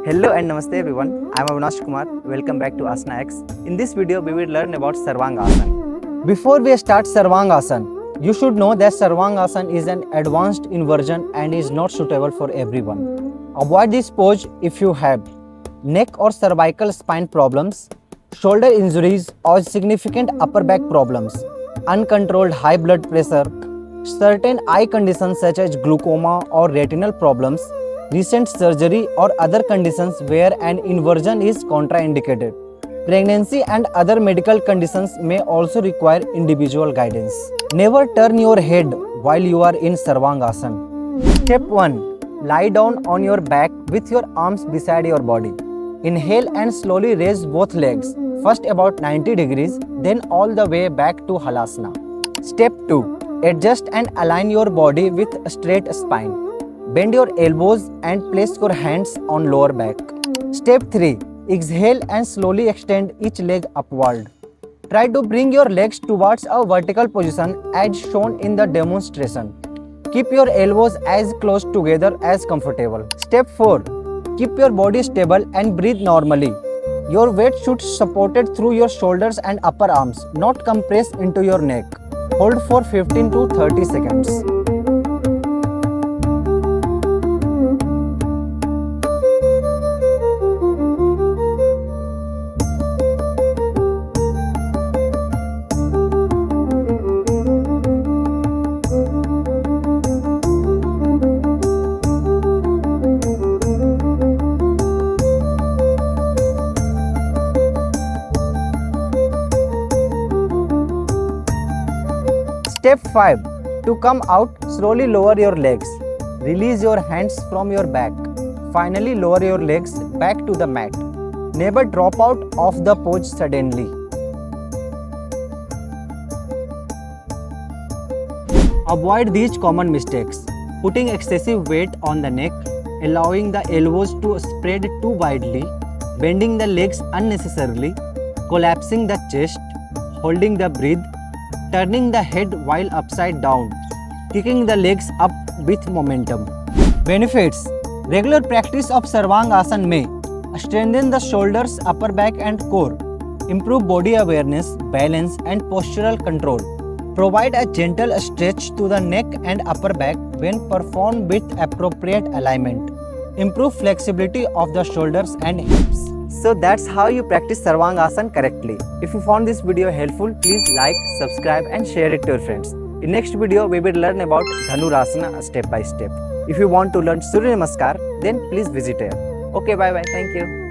Hello and namaste everyone. I am Avinash Kumar. Welcome back to Asana X. In this video, we will learn about Sarvangasana. Before we start Sarvangasana, you should know that Sarvangasana is an advanced inversion and is not suitable for everyone. Avoid this pose if you have neck or cervical spine problems, shoulder injuries or significant upper back problems, uncontrolled high blood pressure, certain eye conditions such as glaucoma or retinal problems, recent surgery or other conditions where an inversion is contraindicated. Pregnancy and other medical conditions may also require individual guidance. Never turn your head while you are in Sarvangasana. Step 1. Lie down on your back with your arms beside your body. Inhale and slowly raise both legs, first about 90 degrees, then all the way back to Halasana. Step 2. Adjust and align your body with a straight spine. Bend your elbows and place your hands on lower back. Step 3. Exhale and slowly extend each leg upward. Try to bring your legs towards a vertical position as shown in the demonstration. Keep your elbows as close together as comfortable. Step 4. Keep your body stable and breathe normally. Your weight should be supported through your shoulders and upper arms, not compressed into your neck. Hold for 15 to 30 seconds. Step 5. To come out, slowly lower your legs. Release your hands from your back. Finally, lower your legs back to the mat. Never drop out of the pose suddenly. Avoid these common mistakes: putting excessive weight on the neck, allowing the elbows to spread too widely, bending the legs unnecessarily, collapsing the chest, holding the breath, turning the head while upside down, kicking the legs up with momentum. Benefits: regular practice of Sarvangasana may strengthen the shoulders, upper back and core, improve body awareness, balance and postural control, provide a gentle stretch to the neck and upper back when performed with appropriate alignment, improve flexibility of the shoulders and hips. So that's how you practice Sarvangasana correctly. If you found this video helpful, please like, subscribe and share it to your friends. In next video, we will learn about Dhanurasana step by step. If you want to learn Surya Namaskar, then please visit here. Okay, bye bye. Thank you.